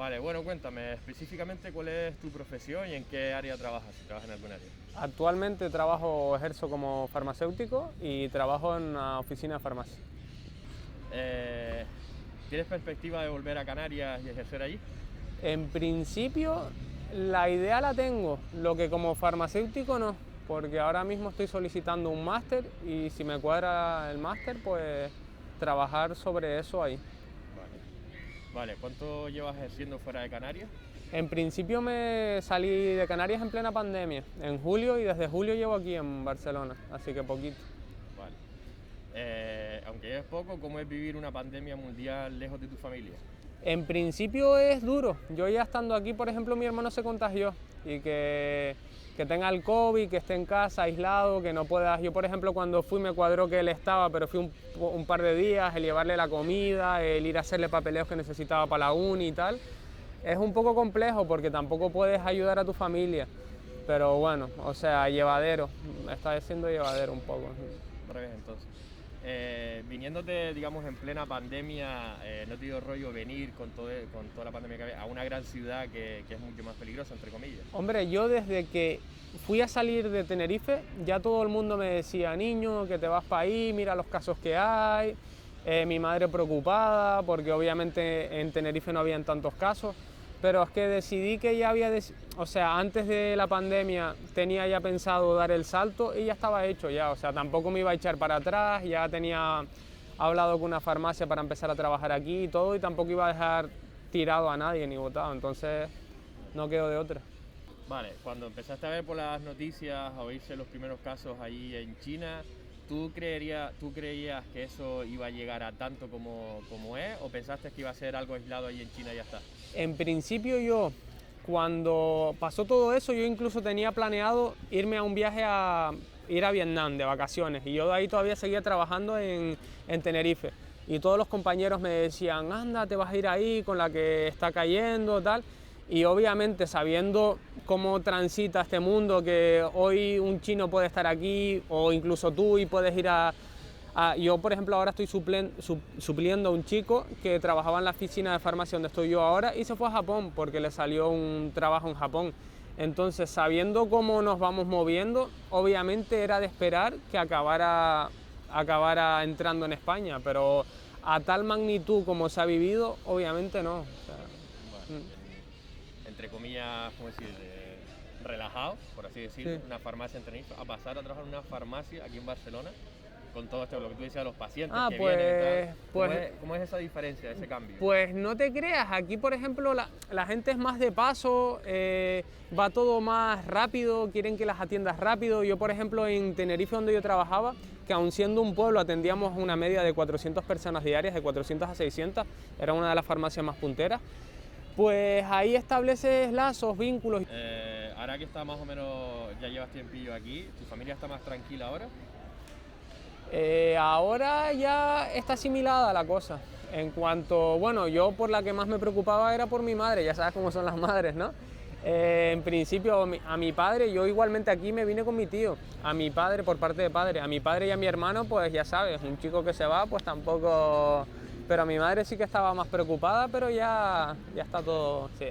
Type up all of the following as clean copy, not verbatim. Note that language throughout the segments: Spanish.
Vale, bueno, cuéntame específicamente cuál es tu profesión y en qué área trabajas, si trabajas en algún área. Actualmente ejerzo como farmacéutico y trabajo en una oficina de farmacia. Eh, ¿Tienes perspectiva de volver a Canarias y ejercer allí? En principio la idea la tengo, lo que como farmacéutico no, porque ahora mismo estoy solicitando un máster y si me cuadra el máster, pues trabajar sobre eso ahí. Vale, ¿cuánto llevas ejerciendo fuera de Canarias? En principio me salí de Canarias en plena pandemia, en julio, y desde julio llevo aquí en Barcelona, así que poquito. Vale. Aunque lleves poco, ¿cómo es vivir una pandemia mundial lejos de tu familia? En principio es duro. Yo ya estando aquí, por ejemplo, mi hermano se contagió y que tenga el COVID, que esté en casa aislado, que no puedas. Yo, por ejemplo, cuando fui me cuadró que él estaba, pero fui un par de días, el llevarle la comida, el ir a hacerle papeleos que necesitaba para la uni y tal. Es un poco complejo porque tampoco puedes ayudar a tu familia, pero bueno, o sea, llevadero, está siendo llevadero un poco. Al revés, entonces. Viniéndote, digamos, en plena pandemia, ¿no te dio rollo venir con toda la pandemia que había a una gran ciudad que es mucho más peligrosa, entre comillas? Hombre, yo desde que fui a salir de Tenerife, ya todo el mundo me decía, niño, que te vas para ahí, mira los casos que hay. Mi madre preocupada, porque obviamente en Tenerife no habían tantos casos, pero es que decidí que ya o sea, antes de la pandemia tenía ya pensado dar el salto y ya estaba hecho ya, o sea, tampoco me iba a echar para atrás, ya tenía hablado con una farmacia para empezar a trabajar aquí y todo, y tampoco iba a dejar tirado a nadie ni botado, entonces no quedo de otra. Vale, cuando empezaste a ver por las noticias, a oírse los primeros casos ahí en China, ¿tú creías que eso iba a llegar a tanto como es? ¿O pensaste que iba a ser algo aislado ahí en China y ya está? En principio yo, cuando pasó todo eso, yo incluso tenía planeado irme a un viaje a ir a Vietnam de vacaciones, y yo de ahí todavía seguía trabajando en Tenerife. Y todos los compañeros me decían, anda, te vas a ir ahí con la que está cayendo, tal. Y obviamente sabiendo cómo transita este mundo, que hoy un chino puede estar aquí o incluso tú y puedes ir yo, por ejemplo, ahora estoy supliendo a un chico que trabajaba en la oficina de farmacia donde estoy yo ahora y se fue a Japón porque le salió un trabajo en Japón. Entonces, sabiendo cómo nos vamos moviendo, obviamente era de esperar que acabara entrando en España, pero a tal magnitud como se ha vivido, obviamente no. O sea, Bueno, entre comillas, ¿cómo decir? Relajado, por así decirlo, sí. una farmacia en Tenerife, a pasar a trabajar en una farmacia aquí en Barcelona, con todo esto, lo que tú decías, los pacientes que vienen y tal. ¿Cómo es esa diferencia, ese cambio? Pues no te creas, aquí por ejemplo la gente es más de paso, va todo más rápido, quieren que las atiendas rápido. Yo por ejemplo en Tenerife, donde yo trabajaba, que aun siendo un pueblo atendíamos una media de 400 personas diarias, de 400 a 600, era una de las farmacias más punteras, pues ahí estableces lazos, vínculos. Ahora que está más o menos, ya llevas tiempillo aquí, ¿tu familia está más tranquila ahora? Ahora ya está asimilada la cosa. En cuanto, bueno, yo por la que más me preocupaba era por mi madre, ya sabes cómo son las madres, ¿no? En principio a mi padre, yo igualmente aquí me vine con mi tío, a mi padre por parte de padre, a mi padre y a mi hermano, pues ya sabes, un chico que se va, pues tampoco, pero a mi madre sí que estaba más preocupada, pero ya está todo, sí,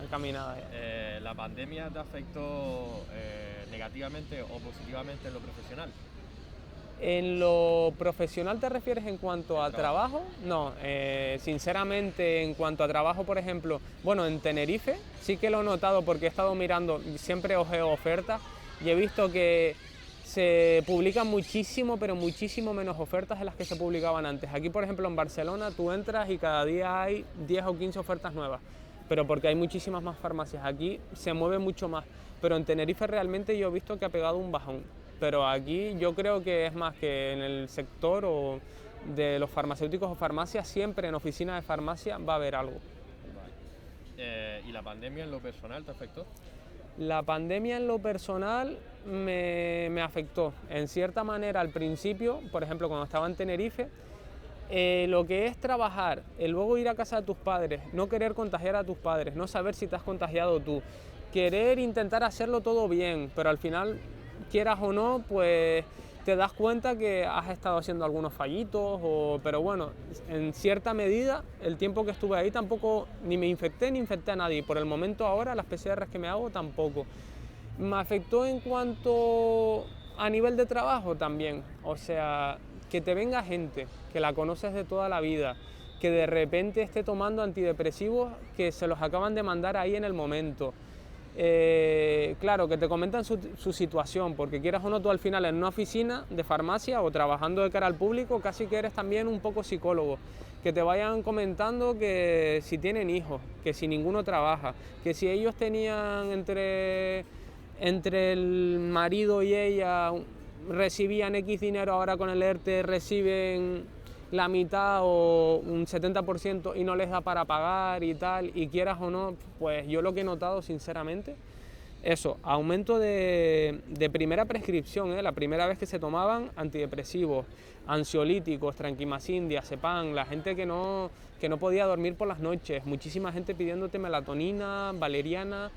encaminada ya. ¿La pandemia te afectó negativamente o positivamente en lo profesional? ¿En lo profesional te refieres en cuanto a trabajo? No, sinceramente en cuanto a trabajo, por ejemplo, bueno, en Tenerife sí que lo he notado porque he estado mirando, siempre ojeo ofertas y he visto que se publican muchísimo, pero muchísimo menos ofertas de las que se publicaban antes. Aquí, por ejemplo, en Barcelona tú entras y cada día hay 10 o 15 ofertas nuevas, pero porque hay muchísimas más farmacias. Aquí se mueve mucho más, pero en Tenerife realmente yo he visto que ha pegado un bajón. Pero aquí yo creo que es más que en el sector o de los farmacéuticos o farmacias, siempre en oficinas de farmacia va a haber algo. Vale. ¿Y la pandemia en lo personal te afectó? La pandemia en lo personal me afectó. En cierta manera al principio, por ejemplo cuando estaba en Tenerife, lo que es trabajar, luego ir a casa de tus padres, no querer contagiar a tus padres, no saber si te has contagiado tú, querer intentar hacerlo todo bien, pero al final, quieras o no, pues te das cuenta que has estado haciendo algunos fallitos, pero bueno, en cierta medida, el tiempo que estuve ahí tampoco ni me infecté ni infecté a nadie. Por el momento ahora, las PCRs que me hago tampoco. Me afectó en cuanto a nivel de trabajo también, o sea, que te venga gente que la conoces de toda la vida, que de repente esté tomando antidepresivos que se los acaban de mandar ahí en el momento. Claro, que te comentan su situación, porque quieras o no, tú al final en una oficina de farmacia o trabajando de cara al público, casi que eres también un poco psicólogo, que te vayan comentando que si tienen hijos, que si ninguno trabaja, que si ellos tenían entre el marido y ella recibían X dinero, ahora con el ERTE reciben la mitad o un 70% y no les da para pagar y tal, y quieras o no, pues yo lo que he notado sinceramente, eso, aumento de primera prescripción, la primera vez que se tomaban antidepresivos, ansiolíticos, tranquimacin, diazepam, la gente que no podía dormir por las noches, muchísima gente pidiéndote melatonina, valeriana,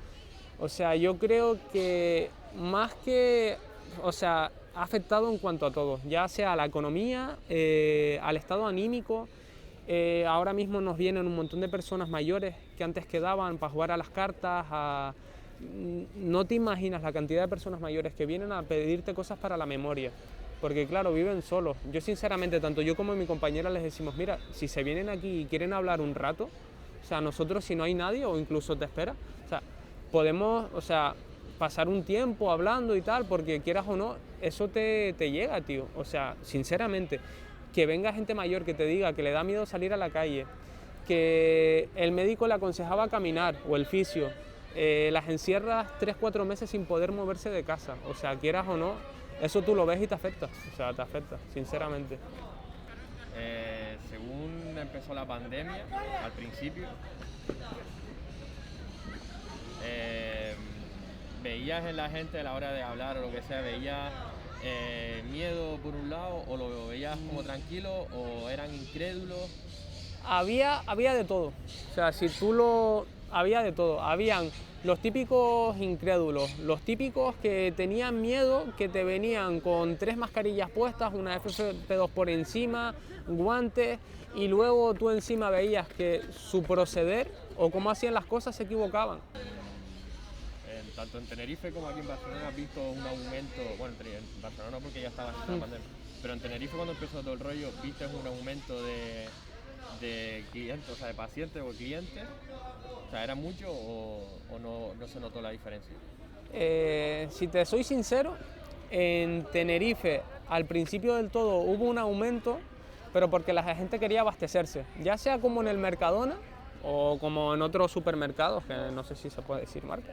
o sea, yo creo que más que, o sea, ha afectado en cuanto a todo, ya sea a la economía, al estado anímico. Ahora mismo nos vienen un montón de personas mayores que antes quedaban para jugar a las cartas. No te imaginas la cantidad de personas mayores que vienen a pedirte cosas para la memoria, porque claro, viven solos. Yo sinceramente, tanto yo como mi compañera les decimos, mira, si se vienen aquí y quieren hablar un rato, o sea, nosotros si no hay nadie o incluso te espera, o sea, podemos, o sea, pasar un tiempo hablando y tal, porque quieras o no, eso te llega, tío. O sea, sinceramente, que venga gente mayor que te diga que le da miedo salir a la calle, que el médico le aconsejaba caminar o el fisio, las encierras 3-4 meses sin poder moverse de casa. O sea, quieras o no, eso tú lo ves y te afecta. O sea, te afecta, sinceramente. Según empezó la pandemia, al principio, ¿veías en la gente a la hora de hablar o lo que sea, veías miedo por un lado o lo veías como tranquilo o eran incrédulos? Había de todo, o sea, había de todo, habían los típicos incrédulos, los típicos que tenían miedo, que te venían con 3 mascarillas puestas, una FFP2 por encima, guantes, y luego tú encima veías que su proceder o cómo hacían las cosas se equivocaban. Tanto en Tenerife como aquí en Barcelona has visto un aumento, bueno, en Barcelona no porque ya estaba en la pandemia, pero en Tenerife cuando empezó todo el rollo, ¿viste un aumento de clientes, o sea, de pacientes o clientes? O sea, ¿era mucho o no se notó la diferencia? Si te soy sincero, en Tenerife al principio del todo hubo un aumento, pero porque la gente quería abastecerse, ya sea como en el Mercadona o como en otros supermercados, que no sé si se puede decir marca,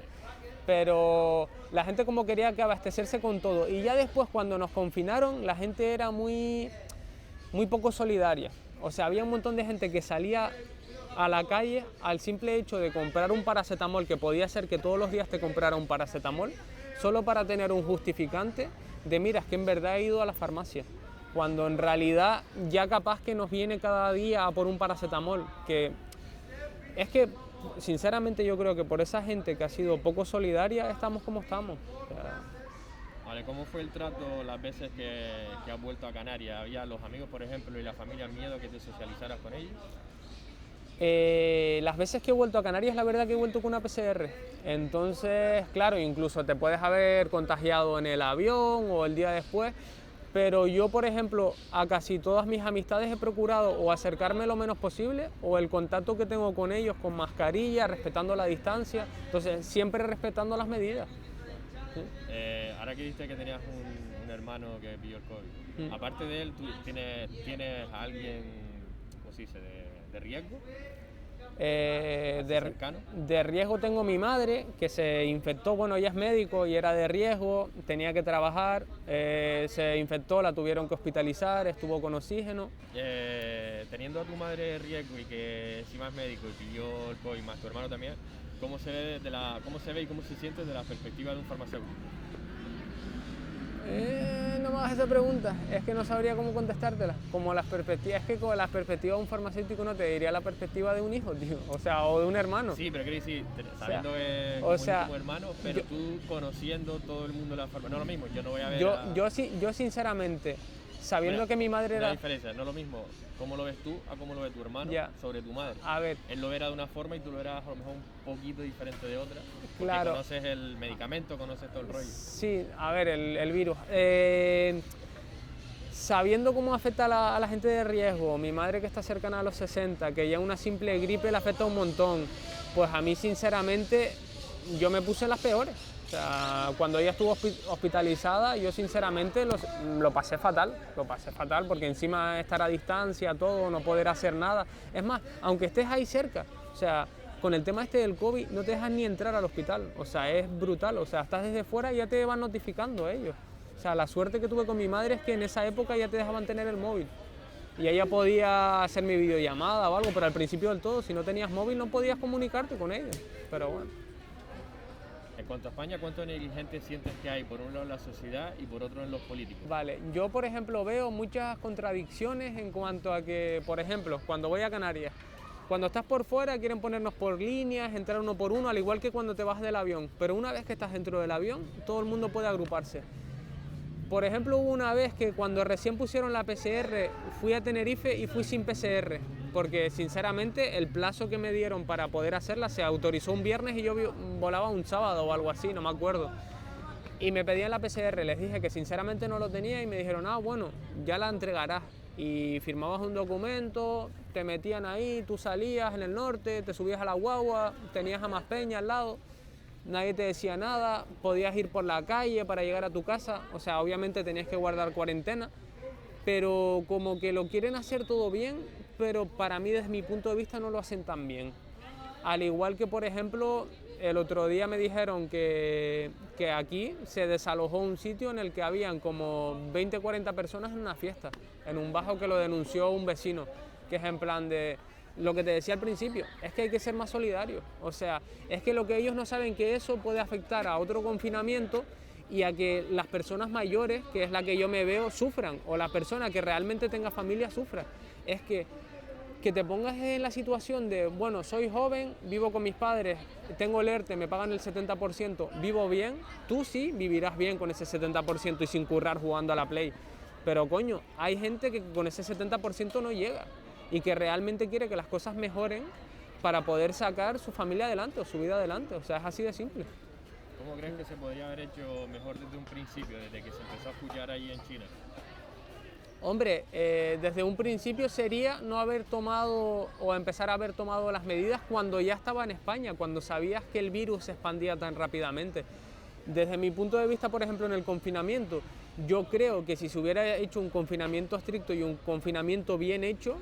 pero la gente como quería que abastecerse con todo, y ya después cuando nos confinaron la gente era muy poco solidaria, o sea, había un montón de gente que salía a la calle al simple hecho de comprar un paracetamol, que podía ser que todos los días te comprara un paracetamol, solo para tener un justificante de mira, es que en verdad he ido a la farmacia, cuando en realidad ya capaz que nos viene cada día a por un paracetamol, que es que sinceramente yo creo que por esa gente que ha sido poco solidaria estamos como estamos. O sea, vale, ¿cómo fue el trato las veces que has vuelto a Canarias? ¿Había los amigos, por ejemplo, y la familia miedo que te socializaras con ellos? Las veces que he vuelto a Canarias, la verdad que he vuelto con una PCR. Entonces, claro, incluso te puedes haber contagiado en el avión o el día después, pero yo, por ejemplo, a casi todas mis amistades he procurado o acercarme lo menos posible o el contacto que tengo con ellos con mascarilla, respetando la distancia, entonces siempre respetando las medidas. ¿Sí? Ahora que dijiste que tenías un hermano que pilló el COVID, aparte de él, ¿tú tienes a alguien, ¿cómo se dice?, de riesgo? De riesgo tengo mi madre, que se infectó, bueno, ella es médico y era de riesgo, tenía que trabajar, se infectó, la tuvieron que hospitalizar, estuvo con oxígeno. Teniendo a tu madre de riesgo y que encima es médico y pilló el COVID, más tu hermano también, ¿cómo se ve y cómo se siente desde la perspectiva de un farmacéutico? No me hagas esa pregunta, es que no sabría cómo contestártela. Como las perspectivas, es que con la perspectiva de un farmacéutico no te diría la perspectiva de un hijo, tío, o sea, o de un hermano. Sí, pero quiero decir, sabiendo que o sea, como hermano, pero tú conociendo todo el mundo de la farmacia, no lo mismo, yo no voy a ver yo sinceramente, sabiendo Mira, que mi madre era... La diferencia, no es lo mismo cómo lo ves tú a cómo lo ve tu hermano sobre tu madre. A ver. Él lo verá de una forma y tú lo verás a lo mejor un poquito diferente de otra. Porque Claro. conoces el medicamento, conoces todo el rollo. Sí, a ver, el virus. Sabiendo cómo afecta a la gente de riesgo, mi madre que está cercana a los 60, que ya una simple gripe le afecta un montón, pues a mí sinceramente yo me puse en las peores. O sea, cuando ella estuvo hospitalizada, yo sinceramente lo pasé fatal porque encima estar a distancia, todo, no poder hacer nada. Es más, aunque estés ahí cerca, o sea, con el tema este del COVID no te dejan ni entrar al hospital, o sea, es brutal, o sea, estás desde fuera y ya te van notificando ellos. O sea, la suerte que tuve con mi madre es que en esa época ya te dejaban tener el móvil y ella podía hacer mi videollamada o algo, pero al principio del todo, si no tenías móvil no podías comunicarte con ella, pero bueno. En cuanto a España, ¿cuánto negligente sientes que hay por un lado en la sociedad y por otro en los políticos? Vale, yo por ejemplo veo muchas contradicciones en cuanto a que, por ejemplo, cuando voy a Canarias, cuando estás por fuera quieren ponernos por líneas, entrar uno por uno, al igual que cuando te vas del avión, pero una vez que estás dentro del avión, todo el mundo puede agruparse. Por ejemplo, hubo una vez que cuando recién pusieron la PCR, fui a Tenerife y fui sin PCR, porque sinceramente el plazo que me dieron para poder hacerla se autorizó un viernes y yo volaba un sábado o algo así, no me acuerdo. Y me pedían la PCR, les dije que sinceramente no lo tenía y me dijeron, bueno, ya la entregarás. Y firmabas un documento, te metían ahí, tú salías en el norte, te subías a la guagua, tenías a Maspeña al lado. Nadie te decía nada, podías ir por la calle para llegar a tu casa, o sea, obviamente tenías que guardar cuarentena, pero como que lo quieren hacer todo bien, pero para mí desde mi punto de vista no lo hacen tan bien. Al igual que, por ejemplo, el otro día me dijeron que aquí se desalojó un sitio en el que habían como 20 o 40 personas en una fiesta, en un bajo que lo denunció un vecino, que es en plan de... Lo que te decía al principio, es que hay que ser más solidarios, o sea, es que lo que ellos no saben que eso puede afectar a otro confinamiento y a que las personas mayores, que es la que yo me veo, sufran, o la persona que realmente tenga familia sufra. Es que te pongas en la situación de, bueno, soy joven, vivo con mis padres, tengo el ERTE, me pagan el 70%, vivo bien, tú sí vivirás bien con ese 70% y sin currar jugando a la Play, pero coño, hay gente que con ese 70% no llega y que realmente quiere que las cosas mejoren para poder sacar su familia adelante o su vida adelante, o sea, es así de simple. ¿Cómo crees que se podría haber hecho mejor desde un principio, desde que se empezó a escuchar ahí en China? Hombre, desde un principio sería no haber tomado o empezar a haber tomado las medidas cuando ya estaba en España, cuando sabías que el virus se expandía tan rápidamente. Desde mi punto de vista, por ejemplo, en el confinamiento, yo creo que si se hubiera hecho un confinamiento estricto y un confinamiento bien hecho,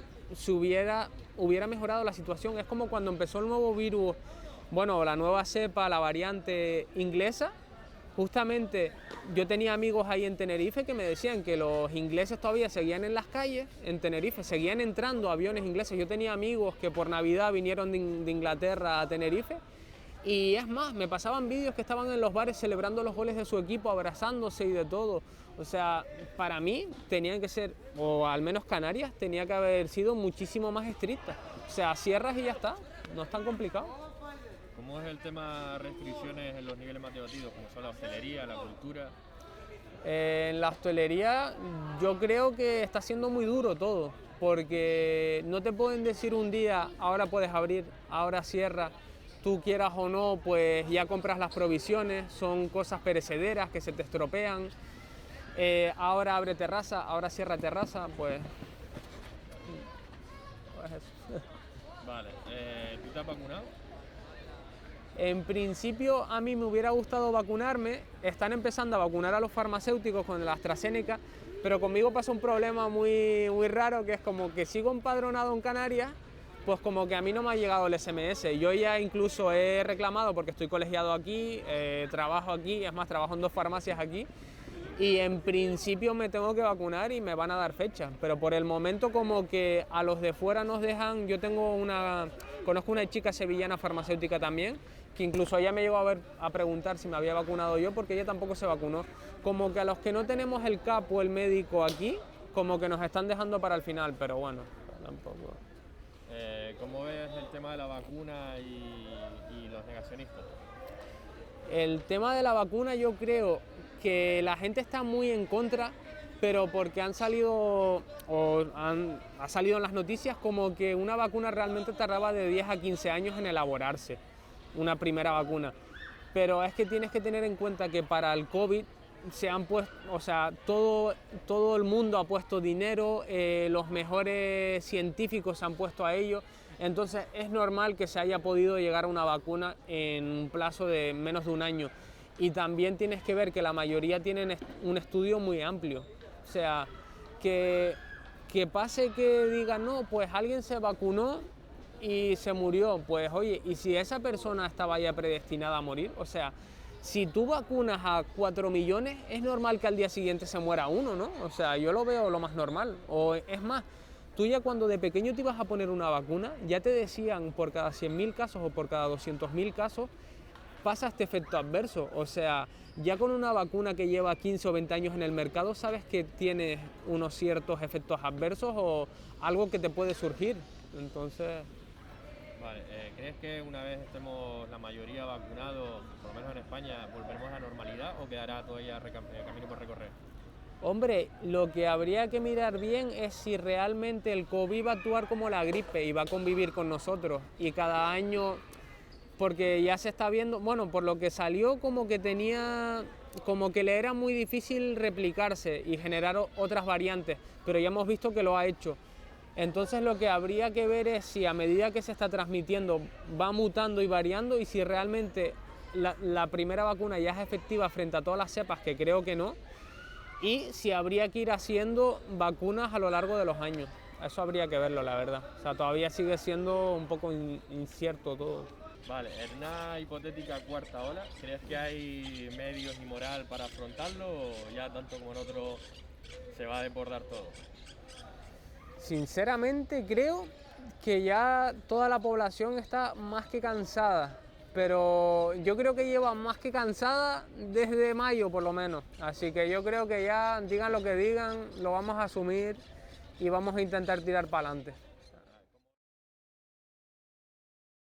hubiera mejorado la situación. Es como cuando empezó el nuevo virus, bueno, la nueva cepa, la variante inglesa. Justamente yo tenía amigos ahí en Tenerife que me decían que los ingleses todavía seguían en las calles, en Tenerife, seguían entrando aviones ingleses. Yo tenía amigos que por Navidad vinieron de Inglaterra a Tenerife y es más, me pasaban vídeos que estaban en los bares celebrando los goles de su equipo, abrazándose y de todo. O sea, para mí tenían que ser, o al menos Canarias, tenía que haber sido muchísimo más estricta. O sea, cierras y ya está, no es tan complicado. ¿Cómo es el tema de restricciones en los niveles más debatidos, como son la hostelería, la cultura? En la hostelería yo creo que está siendo muy duro todo, porque no te pueden decir un día, ahora puedes abrir, ahora cierra, tú quieras o no, pues ya compras las provisiones, son cosas perecederas que se te estropean, ahora abre terraza, ahora cierra terraza, pues eso. Vale, ¿tú te has vacunado? En principio a mí me hubiera gustado vacunarme, están empezando a vacunar a los farmacéuticos con la AstraZeneca, pero conmigo pasa un problema muy raro, que es como que sigo empadronado en Canarias, pues como que a mí no me ha llegado el SMS. Yo ya incluso he reclamado porque estoy colegiado aquí, trabajo aquí, es más, trabajo en 2 farmacias aquí, y en principio me tengo que vacunar y me van a dar fecha, pero por el momento como que a los de fuera nos dejan. Conozco una chica sevillana farmacéutica también, que incluso ella me llegó a preguntar si me había vacunado yo, porque ella tampoco se vacunó. Como que a los que no tenemos el capo, el médico aquí, como que nos están dejando para el final, pero bueno, tampoco. ¿Cómo ves el tema de la vacuna y los negacionistas? El tema de la vacuna, yo creo que la gente está muy en contra, pero porque ha salido en las noticias como que una vacuna realmente tardaba de 10 a 15 años en elaborarse, una primera vacuna. Pero es que tienes que tener en cuenta que para el COVID se han puesto, o sea, todo el mundo ha puesto dinero, los mejores científicos se han puesto a ello. Entonces es normal que se haya podido llegar a una vacuna en un plazo de menos de un año. Y también tienes que ver que la mayoría tienen un estudio muy amplio. O sea, que pase que digan, no, pues alguien se vacunó y se murió. Pues oye, ¿y si esa persona estaba ya predestinada a morir? O sea, si tú vacunas a 4 millones, es normal que al día siguiente se muera uno, ¿no? O sea, yo lo veo lo más normal. O es más, tú ya cuando de pequeño te ibas a poner una vacuna, ya te decían por cada 100.000 casos o por cada 200.000 casos, pasa este efecto adverso. O sea, ya con una vacuna que lleva 15 o 20 años en el mercado, sabes que tiene unos ciertos efectos adversos o algo que te puede surgir. Entonces... Vale, ¿crees que una vez estemos la mayoría vacunados, por lo menos en España, volveremos a la normalidad o quedará todavía camino por recorrer? Hombre, lo que habría que mirar bien es si realmente el COVID va a actuar como la gripe y va a convivir con nosotros. Y cada año, porque ya se está viendo, bueno, por lo que salió como que le era muy difícil replicarse y generar otras variantes, pero ya hemos visto que lo ha hecho. Entonces lo que habría que ver es si a medida que se está transmitiendo va mutando y variando y si realmente la primera vacuna ya es efectiva frente a todas las cepas, que creo que no, y si habría que ir haciendo vacunas a lo largo de los años. Eso habría que verlo, la verdad. O sea, todavía sigue siendo un poco incierto todo. Vale, en una hipotética cuarta ola, ¿crees que hay medios y moral para afrontarlo o ya tanto como en otro se va a desbordar todo? Sinceramente creo que ya toda la población está más que cansada, pero yo creo que lleva más que cansada desde mayo por lo menos, así que yo creo que ya digan lo que digan, lo vamos a asumir y vamos a intentar tirar para adelante.